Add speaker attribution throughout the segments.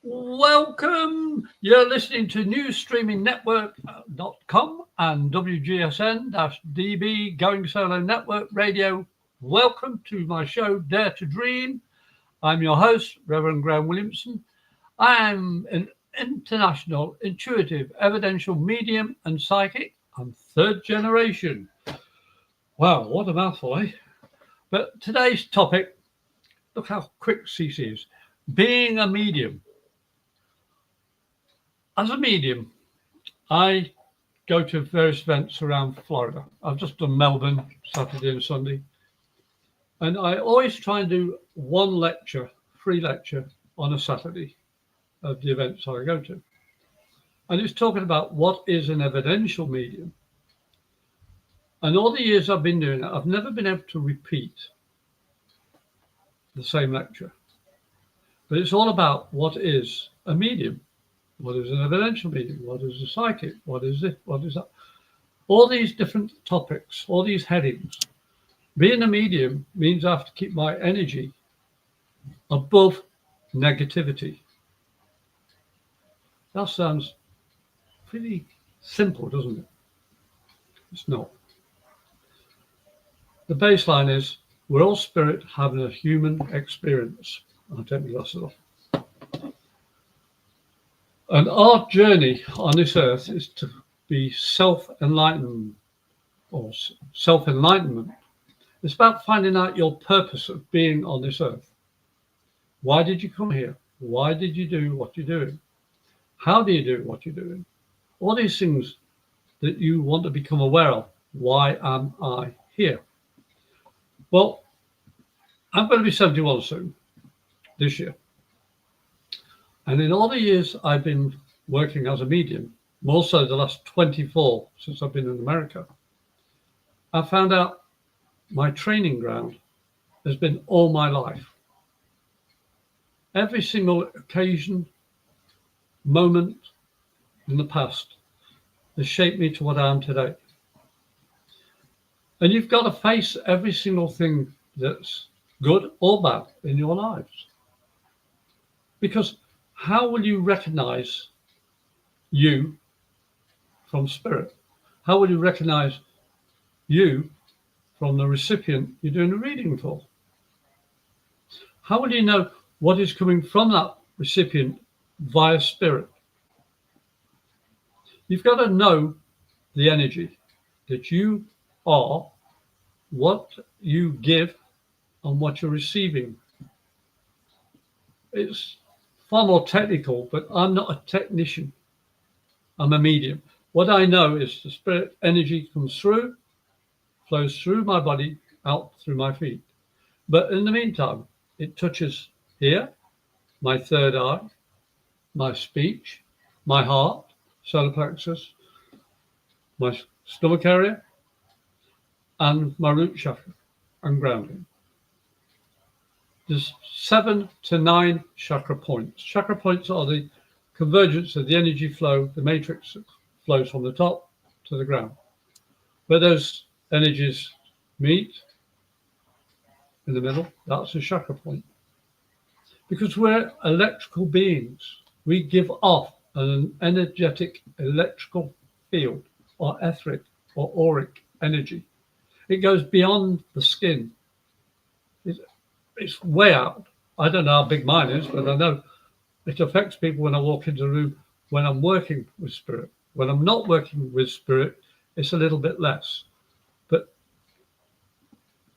Speaker 1: Welcome. You're listening to newsstreamingnetwork.com and WGSN-DB Going Solo Network Radio. Welcome to my show, Dare to Dream. I'm your host, Reverend Graham Williamson. I am an international, intuitive, evidential medium and psychic. I'm third generation. Wow, what a mouthful, eh? But today's topic, look how quick CC is, being a medium. As a medium, I go to various events around Florida. I've just done Melbourne, Saturday and Sunday. And I always try and do one lecture, free lecture, on a Saturday of the events I go to. And it's talking about what is an evidential medium. And all the years I've been doing it, I've never been able to repeat the same lecture. But it's all about what is a medium. What is an evidential medium? What is a psychic? What is this? What is that? All these different topics, all these headings. Being a medium means I have to keep my energy above negativity. That sounds pretty simple, doesn't it? It's not. The baseline is we're all spirit having a human experience. I'll take my glasses off. And our journey on this earth is to be self-enlightenment or self-enlightenment. It's about finding out your purpose of being on this earth. Why did you come here? Why did you do what you're doing? How do you do what you're doing? All these things that you want to become aware of. Why am I here? Well, I'm going to be 71 soon, this year. And in all the years I've been working as a medium, more so the last 24 since I've been in America, I found out my training ground has been all my life. Every single occasion, moment in the past has shaped me to what I am today. And you've got to face every single thing that's good or bad in your lives. Because how will you recognize you from spirit? How will you recognize you from the recipient you're doing the reading for? How will you know what is coming from that recipient via spirit? You've got to know the energy that you are, what you give, and what you're receiving. It's far more technical, but I'm not a technician. I'm a medium. What I know is the spirit energy comes through, flows through my body, out through my feet. But in the meantime, it touches here, my third eye, my speech, my heart, solar plexus, my stomach area, and my root chakra and grounding. There's 7 to 9 chakra points. Chakra points are the convergence of the energy flow, the matrix flows from the top to the ground. Where those energies meet in the middle, that's a chakra point. Because we're electrical beings, we give off an energetic electrical field or etheric or auric energy. It goes beyond the skin. It's way out. I don't know how big mine is, but I know it affects people when I walk into the room when I'm working with spirit. When I'm not working with spirit, it's a little bit less. But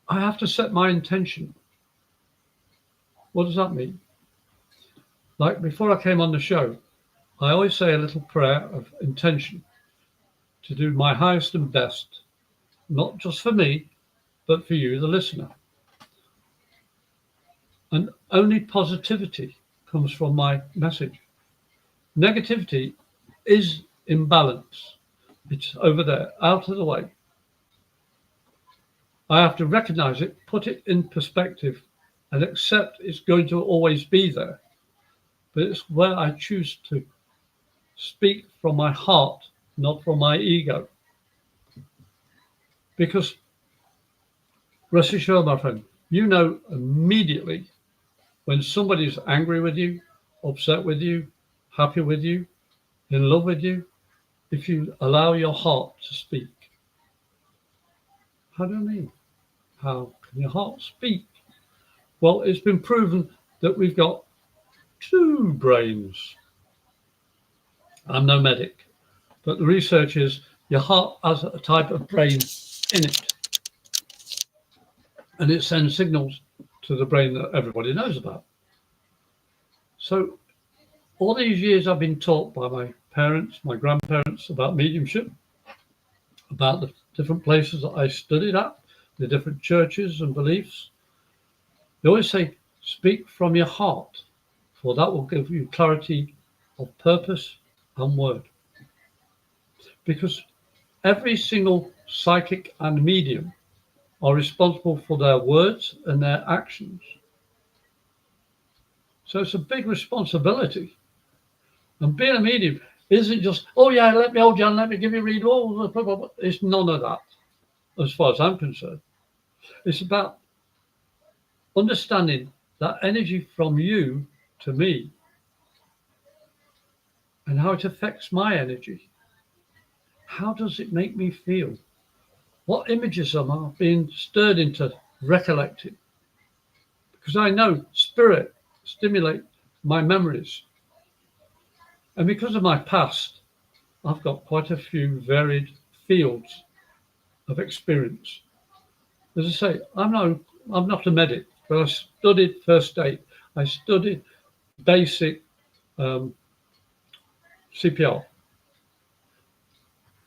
Speaker 1: I have to set my intention. What does that mean? Like before I came on the show, I always say a little prayer of intention to do my highest and best, not just for me, but for you, the listener. And only positivity comes from my message. Negativity is imbalance. It's over there, out of the way. I have to recognize it, put it in perspective, and accept it's going to always be there. But it's where I choose to speak from my heart, not from my ego. Because, rest assured, my friend, you know immediately when somebody's angry with you upset with you, happy with you, in love with you, if you allow your heart to speak. How do I mean? How can your heart speak? Well, it's been proven that we've got two brains. I'm no medic, but the research is your heart has a type of brain in it, and it sends signals to the brain that everybody knows about. So all these years I've been taught by my parents, my grandparents about mediumship, about the different places that I studied at, the different churches and beliefs. They always say, speak from your heart, for that will give you clarity of purpose and word. Because every single psychic and medium are responsible for their words and their actions. So it's a big responsibility. And being a medium isn't just, oh yeah, let me hold you and let me give you a read. Oh, blah, blah, blah. It's none of that, as far as I'm concerned. It's about understanding that energy from you to me and how it affects my energy. How does it make me feel? What images am I being stirred into recollecting? Because I know spirit stimulates my memories. And because of my past, I've got quite a few varied fields of experience. As I say, I'm not a medic, but I studied first aid. I studied basic CPR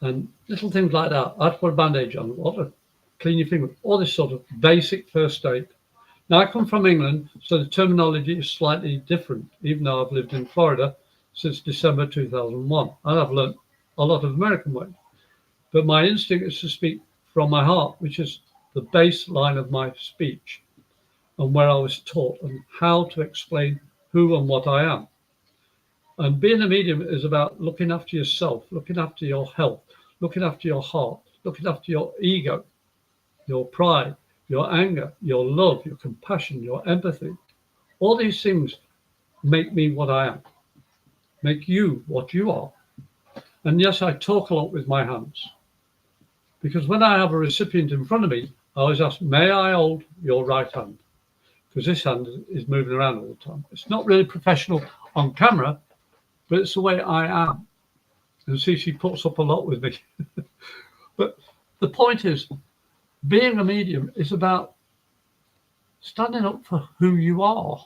Speaker 1: and little things like that. I'd put a bandage on, what to clean your finger, all this sort of basic first aid. Now, I come from England, so the terminology is slightly different, even though I've lived in Florida since December 2001. And I've learned a lot of American ways. But my instinct is to speak from my heart, which is the baseline of my speech and where I was taught and how to explain who and what I am. And being a medium is about looking after yourself, looking after your health, looking after your heart, looking after your ego, your pride, your anger, your love, your compassion, your empathy. All these things make me what I am, make you what you are. And yes, I talk a lot with my hands, because when I have a recipient in front of me, I always ask, may I hold your right hand? Because this hand is moving around all the time. It's not really professional on camera, but it's the way I am. And see, she puts up a lot with me. But the point is, being a medium is about standing up for who you are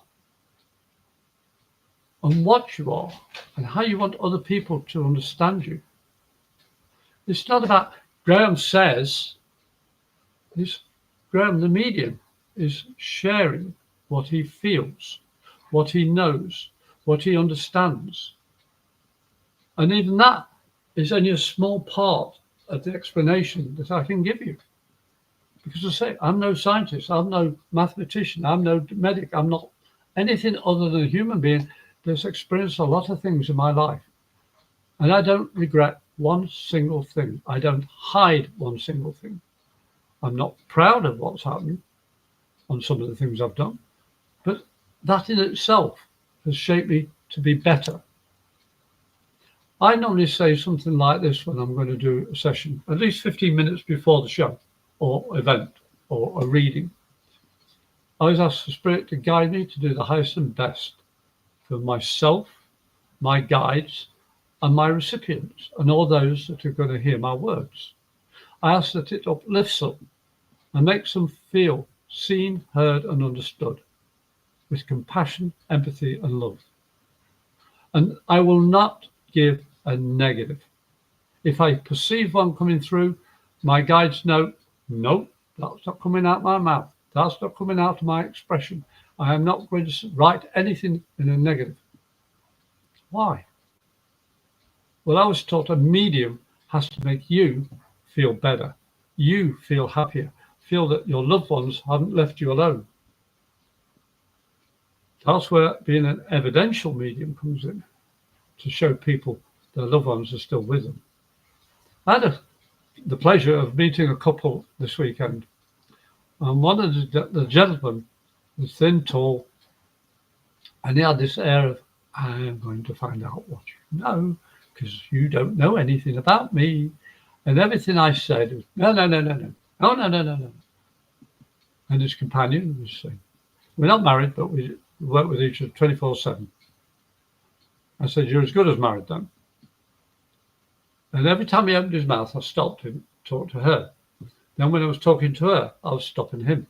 Speaker 1: and what you are and how you want other people to understand you. It's not about Graham says, it's Graham the medium is sharing what he feels, what he knows, what he understands. And even that is only a small part of the explanation that I can give you. Because I say, I'm no scientist, I'm no mathematician, I'm no medic, I'm not anything other than a human being that's experienced a lot of things in my life. And I don't regret one single thing. I don't hide one single thing. I'm not proud of what's happened on some of the things I've done, but that in itself has shaped me to be better. I normally say something like this when I'm going to do a session, at least 15 minutes before the show or event or a reading. I always ask the Spirit to guide me to do the highest and best for myself, my guides, and my recipients, and all those that are going to hear my words. I ask that it uplifts them and makes them feel seen, heard, and understood with compassion, empathy, and love. And I will not give a negative. If I perceive one coming through, my guides know, no, that's not coming out my mouth. That's not coming out of my expression. I am not going to write anything in a negative. Why? Well, I was taught a medium has to make you feel better. You feel happier. Feel that your loved ones haven't left you alone. That's where being an evidential medium comes in, to show people their loved ones are still with them. I had the pleasure of meeting a couple this weekend, and one of the gentlemen was thin, tall, and he had this air of I'm going to find out what you know, because you don't know anything about me. And everything I said was, no, no, no, no, no, no, no, no, no, no. And his companion was saying, we're not married, but we work with each other 24/7. I said, you're as good as married then. And every time he opened his mouth, I stopped him, talked to her. Then when I was talking to her, I was stopping him.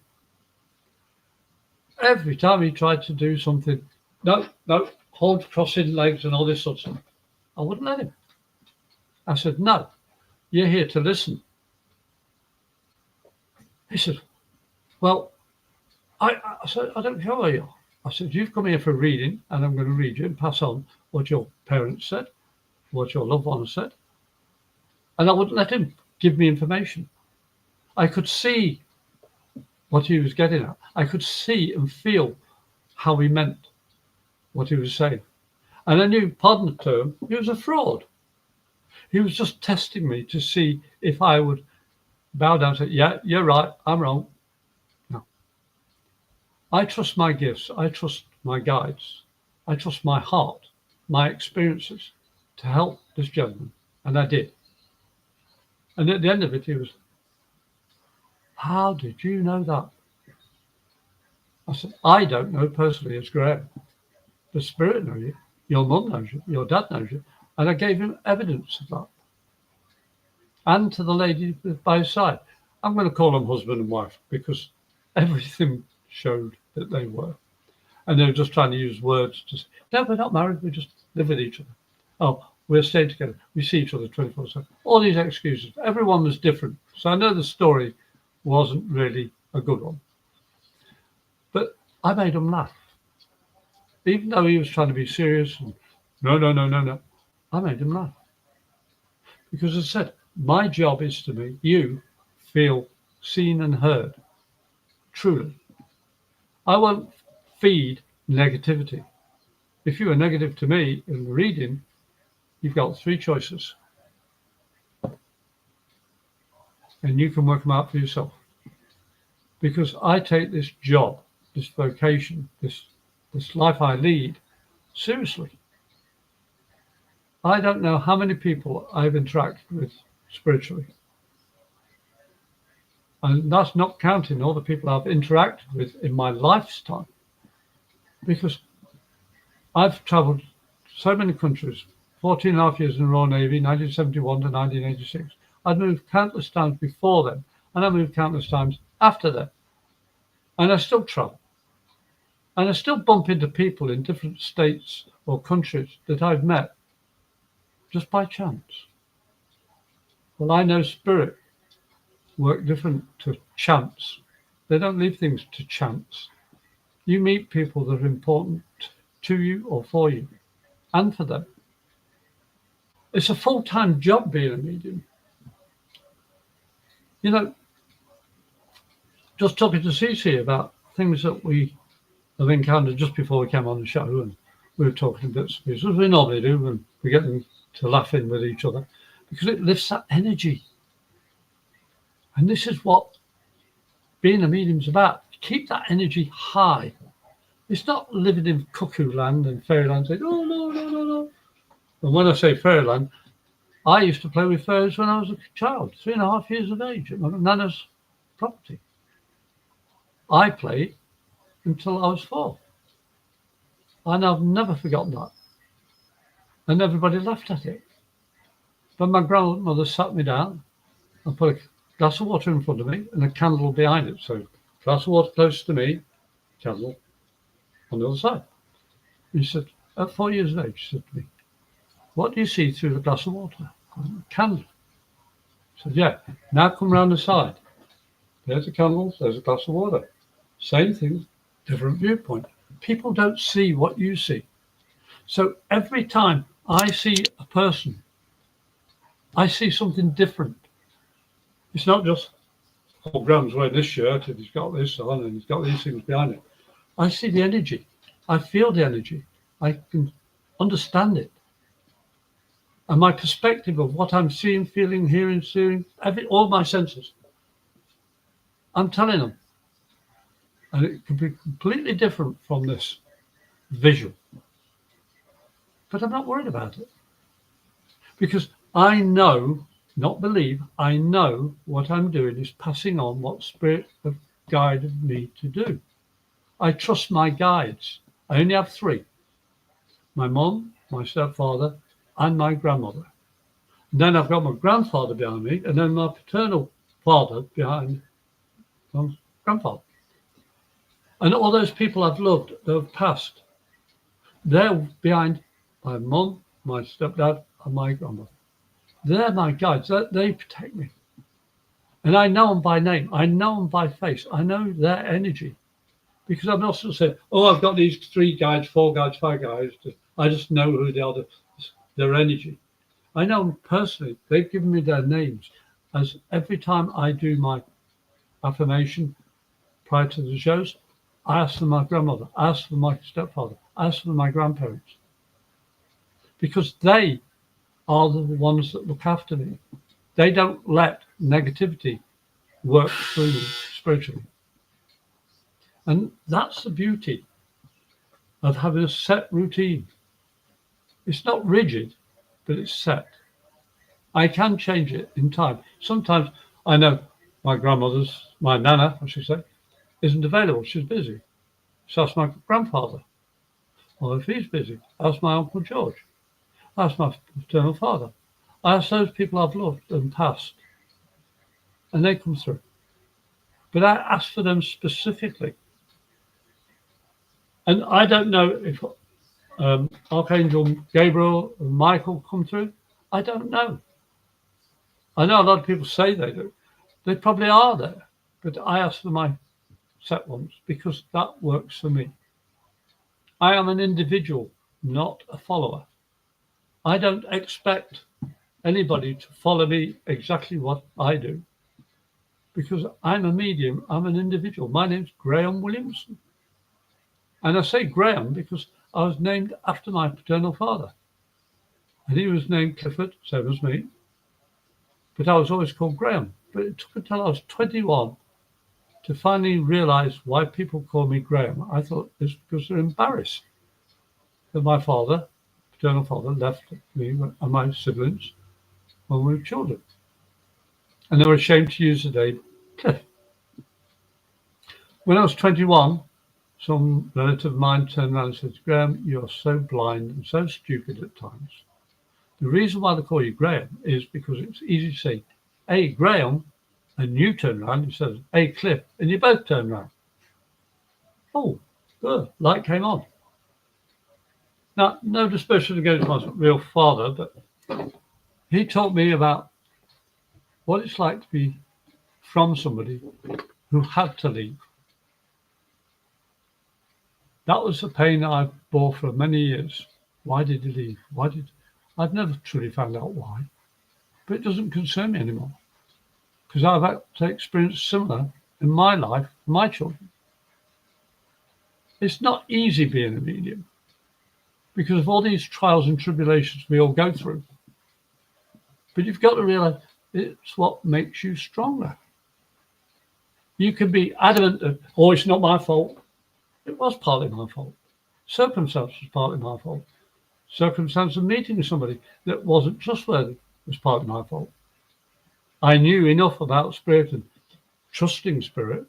Speaker 1: Every time he tried to do something, no, no, hold crossing legs and all this sort of stuff, I wouldn't let him. I said, no, you're here to listen. He said, well, I said, I don't care where you are. I said, you've come here for a reading, and I'm going to read you and pass on what your parents said, what your loved ones said. And I wouldn't let him give me information. I could see what he was getting at. I could see and feel how he meant what he was saying. And I knew, pardon the term, he was a fraud. He was just testing me to see if I would bow down and say, yeah, you're right, I'm wrong. No. I trust my gifts. I trust my guides. I trust my heart, my experiences to help this gentleman. And I did. And at the end of it, he was, how did you know that? I said, I don't know personally as Graham. The spirit knows you. Your mum knows you. Your dad knows you. And I gave him evidence of that. And to the lady by his side. I'm going to call them husband and wife because everything showed that they were. And they were just trying to use words to say, no, we're not married. We just live with each other. Oh, we're staying together. We see each other 24/7. All these excuses. Everyone was different. So I know the story wasn't really a good one. But I made him laugh. Even though he was trying to be serious and no, no, no, no, no. I made him laugh. Because as I said, my job is to make you feel seen and heard. Truly. I won't feed negativity. If you are negative to me in the reading, you've got 3 choices. And you can work them out for yourself. Because I take this job, this vocation, this life I lead, seriously. I don't know how many people I've interacted with spiritually. And that's not counting all the people I've interacted with in my lifetime. Because I've traveled so many countries, 14 and a half years in the Royal Navy, 1971 to 1986. I've moved countless times before then, and I moved countless times after that. And I still travel. And I still bump into people in different states or countries that I've met just by chance. Well, I know spirit work different to chance. They don't leave things to chance. You meet people that are important to you or for you and for them. It's a full-time job being a medium. You know, just talking to Cece about things that we have encountered just before we came on the show, and we were talking bits and pieces, as we normally do when we get them to laughing with each other, because it lifts that energy. And this is what being a medium's about. Keep that energy high. It's not living in cuckoo land and fairyland saying, oh, no, no, no, no. And when I say fairyland, I used to play with fairies when I was a child, 3.5 years of age, at my nana's property. I played until I was 4. And I've never forgotten that. And everybody laughed at it. But my grandmother sat me down and put a glass of water in front of me and a candle behind it. So glass of water close to me, candle on the other side. And she said, at 4 years of age, she said to me, what do you see through the glass of water? A candle. I said, yeah, now come round the side. There's a candle, there's a glass of water. Same thing, different viewpoint. People don't see what you see. So every time I see a person, I see something different. It's not just, oh, Graham's wearing this shirt and he's got this on and he's got these things behind it. I see the energy. I feel the energy. I can understand it. And my perspective of what I'm seeing, feeling, hearing, seeing, all my senses, I'm telling them. And it can be completely different from this visual. But I'm not worried about it because I know, not believe, I know what I'm doing is passing on what Spirit have guided me to do. I trust my guides. I only have 3. My mum, my stepfather, and my grandmother. And then I've got my grandfather behind me, and then my paternal father behind my grandfather. And all those people I've loved that have passed, they're behind my mum, my stepdad, and my grandmother. They're my guides. They protect me. And I know them by name. I know them by face. I know their energy. Because I'm not sort of saying, oh, I've got these 3 guides, 4 guides, 5 guides. I just know who they are, their energy. I know them personally. They've given me their names. As every time I do my affirmation prior to the shows, I ask for my grandmother, I ask for my stepfather, I ask for my grandparents. Because they are the ones that look after me. They don't let negativity work through me spiritually. And that's the beauty of having a set routine. It's not rigid, but it's set. I can change it in time. Sometimes I know my nana, I should say, isn't available. She's busy. So ask my grandfather. Or if he's busy, ask my Uncle George. Ask my paternal father. I ask those people I've loved and passed. And they come through. But I ask for them specifically. And I don't know if Archangel Gabriel and Michael come through. I don't know. I know a lot of people say they do. They probably are there. But I ask for my set ones because that works for me. I am an individual, not a follower. I don't expect anybody to follow me exactly what I do because I'm a medium. I'm an individual. My name's Graham Williamson. And I say Graham because I was named after my paternal father. And he was named Clifford, same as me. But I was always called Graham. But it took until I was 21 to finally realize why people call me Graham. I thought it's because they're embarrassed that my father, paternal father, left me and my siblings when we were children. And they were ashamed to use the name Cliff. When I was 21, some relative of mine turned around and said, Graham, you're so blind and so stupid at times. The reason why they call you Graham is because it's easy to say, hey, Graham, and you turn around and says, hey, Cliff, and you both turn around. Oh, good, light came on. Now, no dispersion against my real father, but he taught me about what it's like to be from somebody who had to leave. That was the pain I bore for many years. Why did he leave? I've never truly found out why, but it doesn't concern me anymore because I've had to experience similar in my life, my children. It's not easy being a medium because of all these trials and tribulations we all go through. But you've got to realize it's what makes you stronger. You can be adamant that, oh, it's not my fault. It was partly my fault. Circumstance was partly my fault. Circumstance of meeting somebody that wasn't trustworthy was partly my fault. I knew enough about spirit and trusting spirit.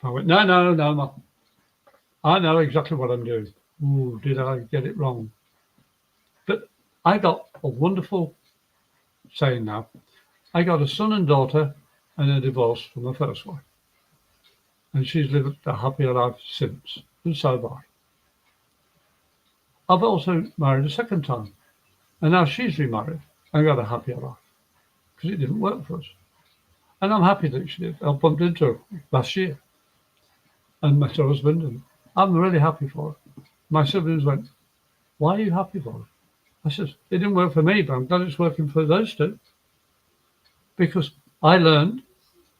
Speaker 1: I went, no. I know exactly what I'm doing. Ooh, did I get it wrong? But I got a wonderful saying now. I got a son and daughter and a divorce from my first wife. And she's lived a happier life since, and so have I. I've also married a second time, and now she's remarried and got a happier life because it didn't work for us. And I'm happy that she did. I bumped into her last year and met her husband, and I'm really happy for her. My siblings went, why are you happy for her? I said, it didn't work for me, but I'm glad it's working for those two. Because I learned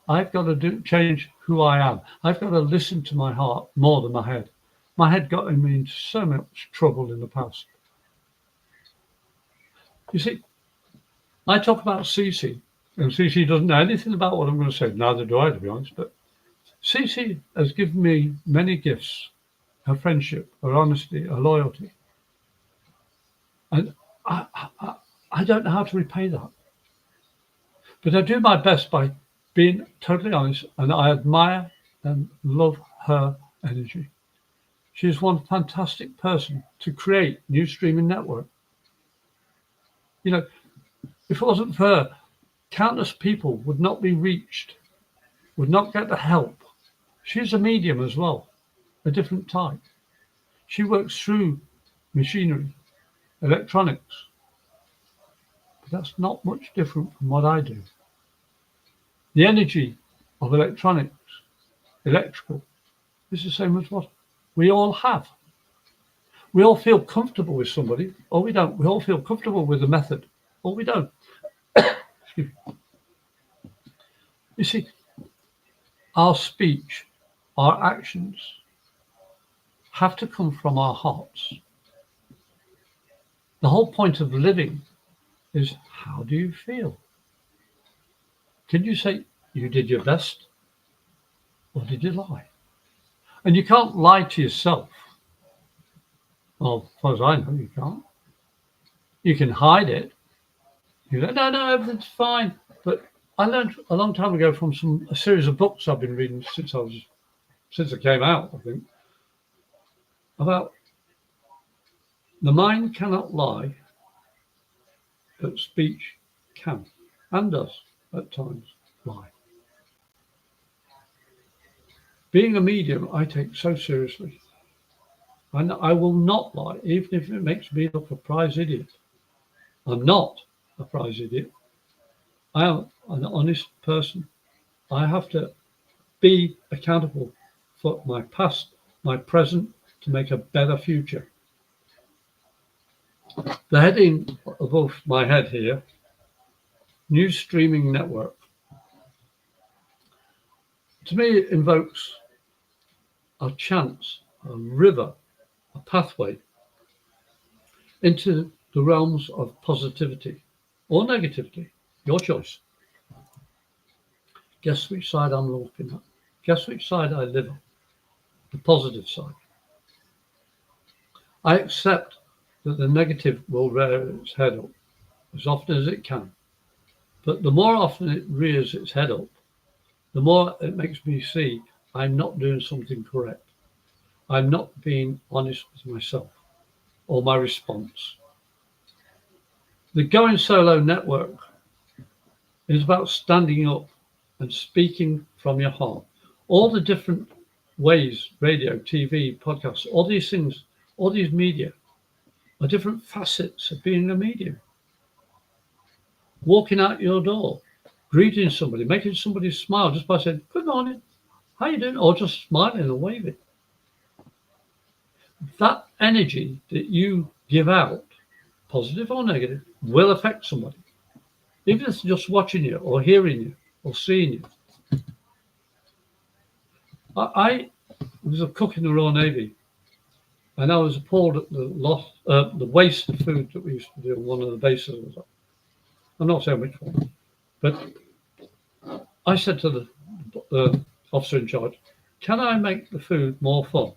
Speaker 1: I've got to change who I am. I've got to listen to my heart more than my head. My head got me into so much trouble in the past. You see, I talk about Cece, and Cece doesn't know anything about what I'm going to say. Neither do I, to be honest. But Cece has given me many gifts. Her friendship, her honesty, her loyalty. And I don't know how to repay that. But I do my best by being totally honest, and I admire and love her energy. She is one fantastic person to create New Streaming Network. You know, if it wasn't for her, countless people would not be reached, would not get the help. She's a medium as well, a different type. She works through machinery, electronics, but that's not much different from what I do. The energy of electronics, electrical, is the same as what we all have. We all feel comfortable with somebody, or we don't. We all feel comfortable with a method, or we don't. Excuse me. You see, our speech, our actions have to come from our hearts. The whole point of living is, how do you feel? Can you say you did your best, or did you lie? And you can't lie to yourself. Well, as far as I know, you can't. You can hide it. You go, no, everything's fine. But I learned a long time ago from a series of books I've been reading since I came out, I think, about the mind cannot lie, but speech can and does at times lie. Being a medium, I take so seriously. And I will not lie, even if it makes me look a prize idiot. I'm not a prize idiot. I am an honest person. I have to be accountable for my past, my present, to make a better future. The heading above my head here, New Streaming Network. To me, it invokes a chance, a river, a pathway into the realms of positivity or negativity, your choice. Guess which side I'm looking at. Guess which side I live on, the positive side. I accept that the negative will rear its head up as often as it can. But the more often it rears its head up, the more it makes me see I'm not doing something correct. I'm not being honest with myself or my response. The Going Solo network is about standing up and speaking from your heart. All the different ways, radio, TV, podcasts, all these things, all these media are different facets of being a medium. Walking out your door, greeting somebody, making somebody smile just by saying, good morning, how you doing? Or just smiling and waving. That energy that you give out, positive or negative, will affect somebody. Even if it's just watching you or hearing you or seeing you. I was a cook in the Royal Navy, and I was appalled at the waste of food that we used to do on one of the bases. I'm not saying which one, but I said to the officer in charge, can I make the food more fun?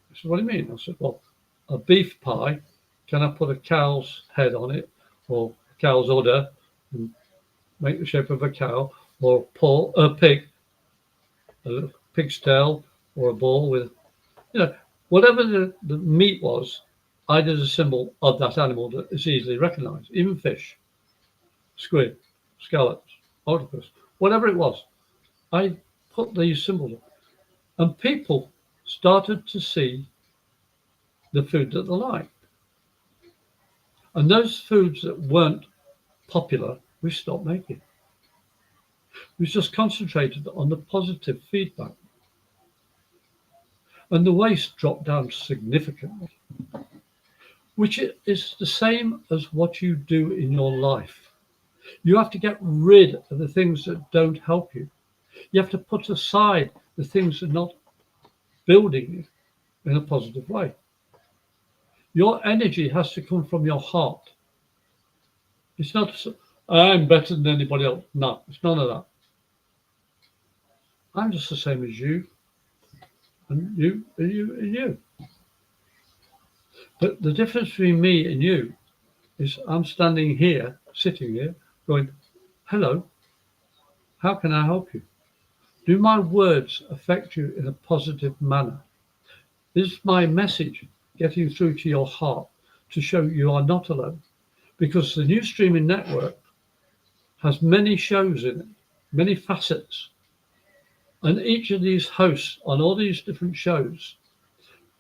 Speaker 1: He said, what do you mean? I said, well, a beef pie, can I put a cow's head on it, or a cow's udder, and make the shape of a cow, or a pig, a pig's tail, or a ball with, whatever the meat was, I did a symbol of that animal that is easily recognized, even fish, squid, scallops, octopus, whatever it was. I put these symbols up, and people started to see the food that they liked. And those foods that weren't popular, we stopped making. We just concentrated on the positive feedback. And the waste dropped down significantly, which is the same as what you do in your life. You have to get rid of the things that don't help you. You have to put aside the things that are not building you in a positive way. Your energy has to come from your heart. It's not, I'm better than anybody else. No, it's none of that. I'm just the same as you, and you, and you, and you. But the difference between me and you is I'm standing here, sitting here, going, hello, how can I help you? Do my words affect you in a positive manner? Is my message getting through to your heart to show you are not alone? Because the new streaming network has many shows in it, many facets. And each of these hosts on all these different shows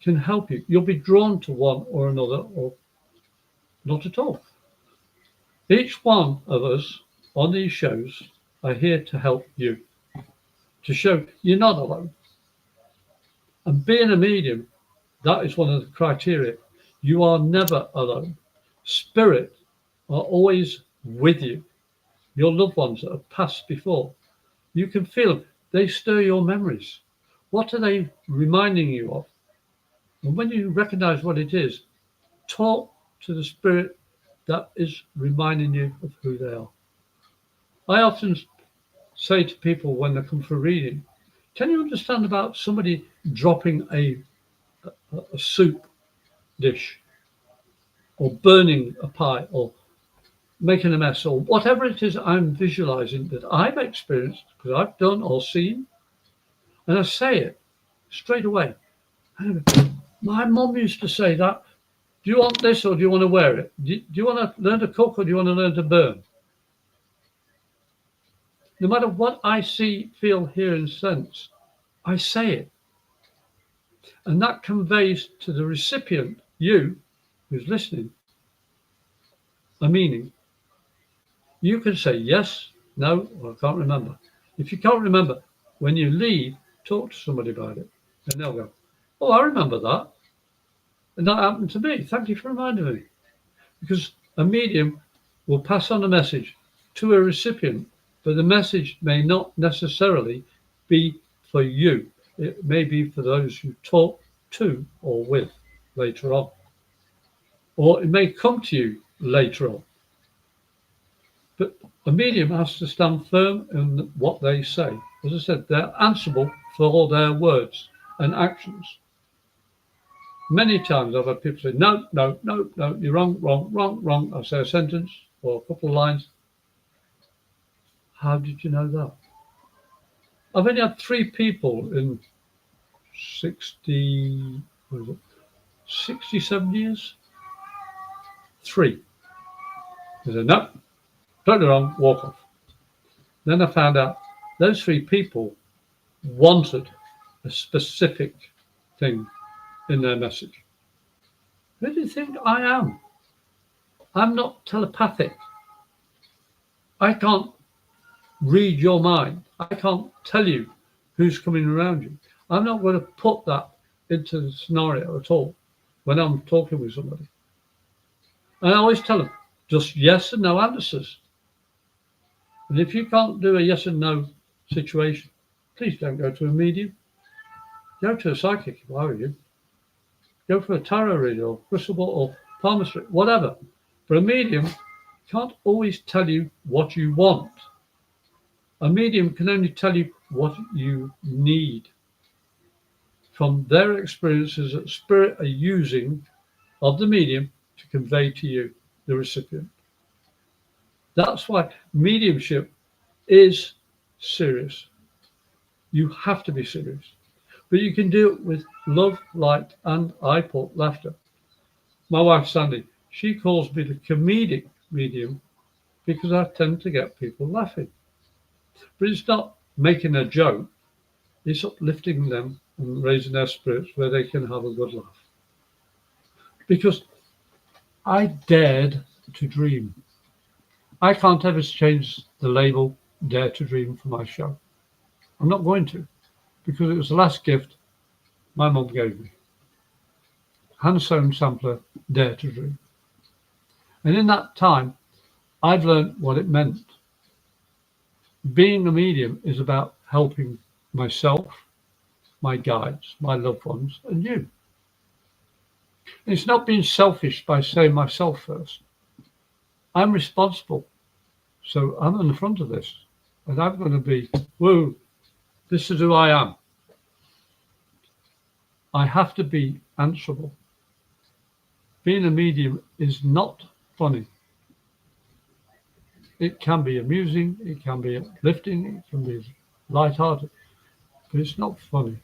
Speaker 1: can help you. You'll be drawn to one or another or not at all. Each one of us on these shows are here to help you, to show you're not alone. And being a medium, that is one of the criteria. You are never alone. Spirit are always with you. Your loved ones that have passed before, you can feel them. They stir your memories. What are they reminding you of? And when you recognize what it is, talk to the spirit that is reminding you of who they are. I often say to people when they come for reading, can you understand about somebody dropping a soup dish or burning a pie or making a mess or whatever it is I'm visualizing that I've experienced because I've done or seen, and I say it straight away. My mum used to say that. Do you want this or do you want to wear it? Do you want to learn to cook or do you want to learn to burn? No matter what I see, feel, hear, and sense, I say it. And that conveys to the recipient, you, who's listening, a meaning. You can say yes, no, or I can't remember. If you can't remember, when you leave, talk to somebody about it. And they'll go, oh, I remember that. And that happened to me. Thank you for reminding me. Because a medium will pass on a message to a recipient, but the message may not necessarily be for you. It may be for those you talk to or with later on. Or it may come to you later on. But a medium has to stand firm in what they say. As I said, they're answerable for all their words and actions. Many times I've had people say, no, you're wrong. I say a sentence or a couple of lines. How did you know that? I've only had 3 people in 67 years. 3. They said, no, totally wrong, walk off. Then I found out those 3 people wanted a specific thing in their message. Who do you think I am? I'm not telepathic. I can't read your mind. I can't tell you who's coming around you. I'm not going to put that into the scenario at all when I'm talking with somebody. And I always tell them, just yes and no answers. And if you can't do a yes and no situation, please don't go to a medium. Go to a psychic if I were you. Go for a tarot reader or crystal ball or palmistry, whatever. But a medium can't always tell you what you want. A medium can only tell you what you need from their experiences that spirit are using of the medium to convey to you, the recipient. That's why mediumship is serious. You have to be serious. But you can do it with love, light, and I put laughter. My wife, Sandy, she calls me the comedic medium because I tend to get people laughing. But it's not making a joke. It's uplifting them and raising their spirits where they can have a good laugh. Because I dared to dream. I can't ever change the label Dare to Dream for my show. I'm not going to, because it was the last gift my mum gave me. Hand-sewn sampler, Dare to Dream. And in that time, I've learned what it meant. Being a medium is about helping myself, my guides, my loved ones, and you. And it's not being selfish by saying myself first. I'm responsible. So I'm in the front of this. And I'm going to be, whoa, this is who I am. I have to be answerable. Being a medium is not funny. It can be amusing, it can be uplifting, it can be light-hearted, but it's not funny.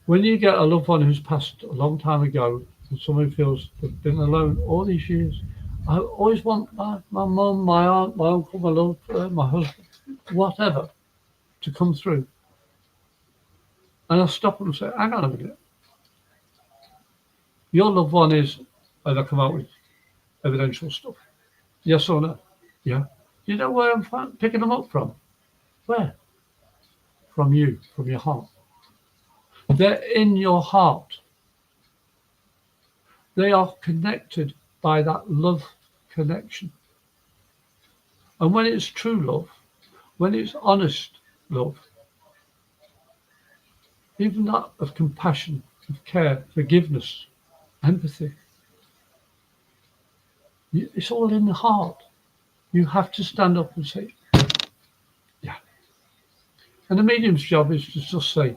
Speaker 1: When you get a loved one who's passed a long time ago and someone feels they've been alone all these years, I always want my mum, my aunt, my uncle, my love, my husband, whatever, to come through. And I'll stop them and say, hang on a minute. Your loved one is, and I come out with evidential stuff. Yes or no? Yeah. You know where I'm picking them up from? Where? From you, from your heart. They're in your heart. They are connected by that love connection. And when it's true love, when it's honest love, even that of compassion, of care, forgiveness, empathy, it's all in the heart. You have to stand up and say, yeah. And the medium's job is to just say,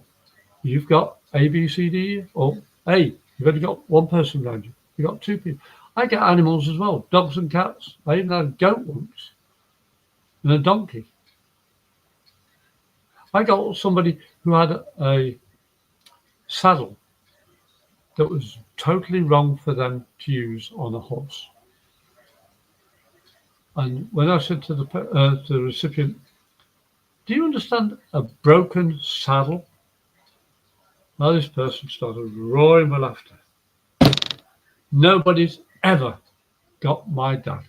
Speaker 1: you've got A, B, C, D, or A, you've only got one person around you. You've got two people. I get animals as well, dogs and cats. I even had a goat once and a donkey. I got somebody who had a saddle that was totally wrong for them to use on a horse. And when I said to the recipient, do you understand a broken saddle? Well, this person started roaring with laughter. Nobody's ever got my dad.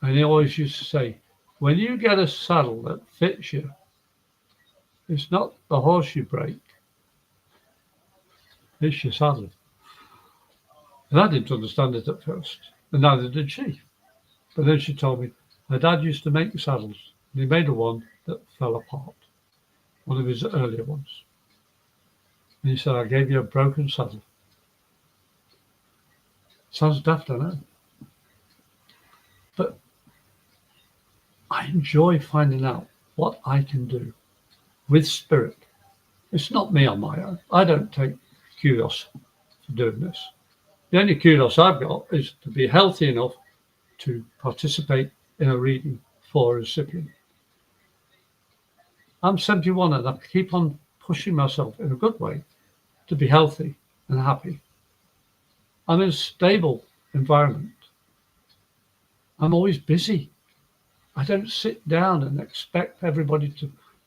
Speaker 1: And he always used to say, when you get a saddle that fits you, it's not the horse you break, it's your saddle. And I didn't understand it at first, and neither did she. But then she told me her dad used to make saddles, and he made one that fell apart, one of his earlier ones. And he said, I gave you a broken saddle. Sounds daft, I know. But I enjoy finding out what I can do with spirit. It's not me on my own. I don't take kudos for doing this. The only kudos I've got is to be healthy enough to participate in a reading for a recipient. I'm 71 and I keep on pushing myself in a good way to be healthy and happy. I'm in a stable environment. I'm always busy. I don't sit down and expect everybody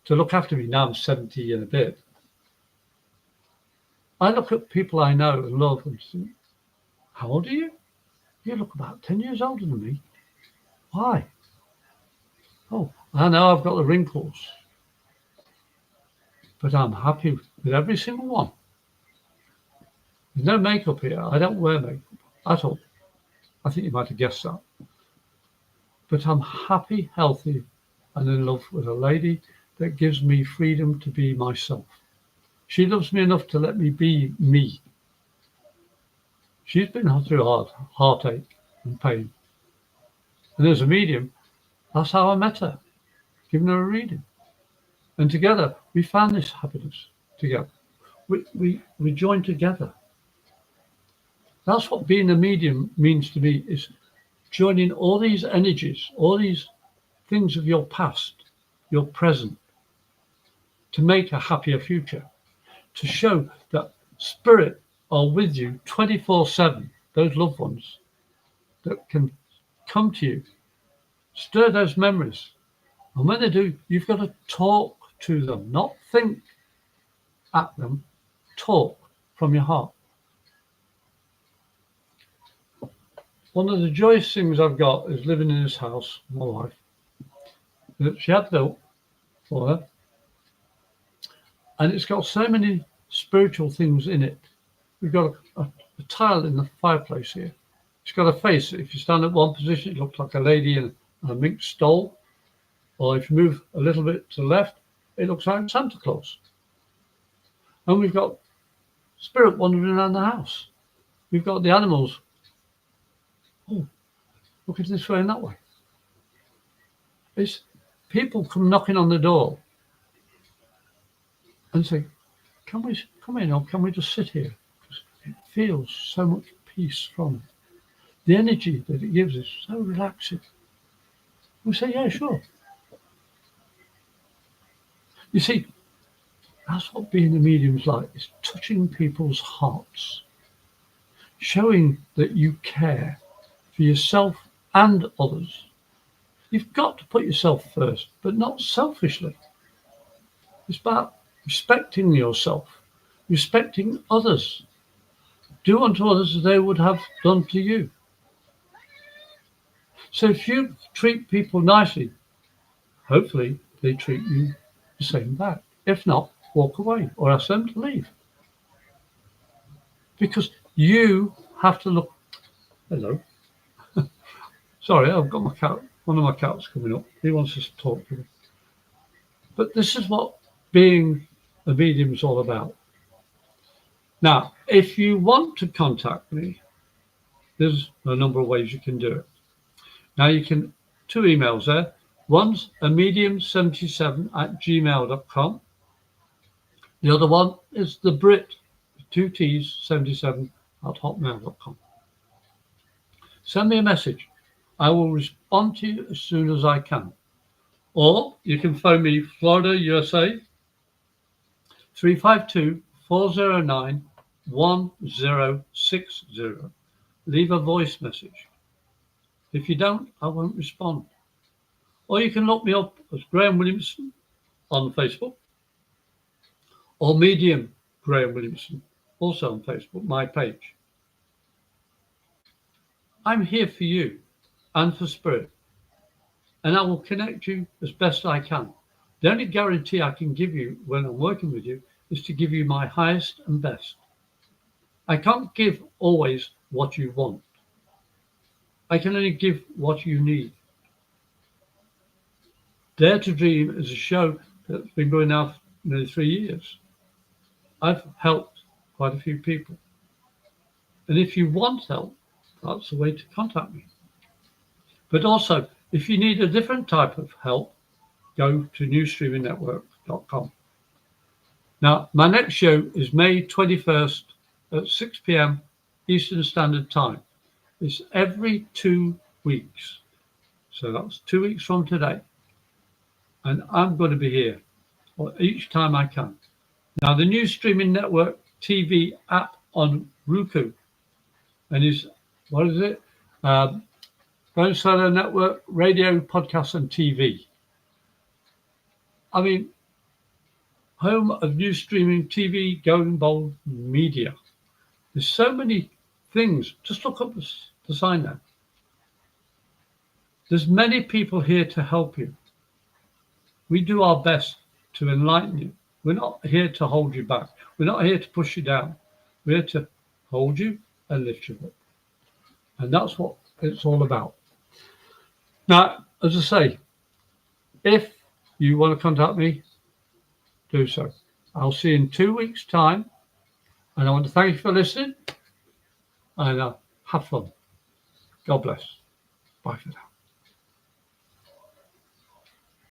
Speaker 1: to look after me. Now I'm 70 and a bit. I look at people I know and love and think, how old are you? You look about 10 years older than me. Why? Oh, I know I've got the wrinkles, but I'm happy with every single one. There's no makeup here. I don't wear makeup at all. I think you might have guessed that. But I'm happy, healthy, and in love with a lady that gives me freedom to be myself. She loves me enough to let me be me. She's been through heartache and pain. And as a medium, that's how I met her, giving her a reading. And together, we found this happiness together. We joined together. That's what being a medium means to me, is joining all these energies, all these things of your past, your present, to make a happier future, to show that spirit are with you 24/7, those loved ones that can come to you, stir those memories. And when they do, you've got to talk to them, not think at them, talk from your heart. One of the joyous things I've got is living in this house, my wife, that she had built for her. And it's got so many spiritual things in it. We've got a tile in the fireplace here. It's got a face. If you stand at one position, it looks like a lady in a mink stole. Or if you move a little bit to the left, it looks like Santa Claus. And we've got spirit wandering around the house. We've got the animals. Oh, looking this way and that way. It's people come knocking on the door and say, can we come in, or can we just sit here? Because it feels so much peace from it. The energy that it gives is so relaxing. We say, yeah, sure. You see, that's what being a medium's like. It's touching people's hearts, showing that you care for yourself and others. You've got to put yourself first, but not selfishly. It's about respecting yourself, respecting others. Do unto others as they would have done to you. So if you treat people nicely, hopefully they treat you the same back. If not, walk away or ask them to leave. Because you have to look. Hello. Sorry, I've got my cat. One of my cats coming up. He wants us to talk to me. But this is what being a medium is all about. Now, if you want to contact me, there's a number of ways you can do it. Now, you can, 2 emails there. One's amedium77@gmail.com. The other one is the Brit, 2 T's, 77@hotmail.com. Send me a message. I will respond to you as soon as I can. Or you can phone me, Florida, USA, 352-409-1060. Leave a voice message. If you don't, I won't respond. Or you can look me up as Graham Williamson on Facebook, or Medium Graham Williamson, also on Facebook, my page. I'm here for you and for Spirit, and I will connect you as best I can. The only guarantee I can give you when I'm working with you is to give you my highest and best. I can't give always what you want. I can only give what you need. Dare to Dream is a show that's been going now for nearly 3 years. I've helped quite a few people. And if you want help, that's the way to contact me. But also, if you need a different type of help, go to newstreamingnetwork.com. Now, my next show is May 21st at 6 p.m. Eastern Standard Time. It's every 2 weeks. So that's 2 weeks from today. And I'm going to be here each time I can. Now, the New Streaming Network TV app on Roku, and what is it? Goingsolo Network, radio, podcast, and TV. I mean, home of new streaming TV, goingbold media. There's so many things. Just look up the sign there. There's many people here to help you. We do our best to enlighten you. We're not here to hold you back. We're not here to push you down. We're here to hold you and lift you up. And that's what it's all about. Now, as I say, if you want to contact me, do so. I'll see you in 2 weeks' time. And I want to thank you for listening. And have fun. God bless. Bye for now.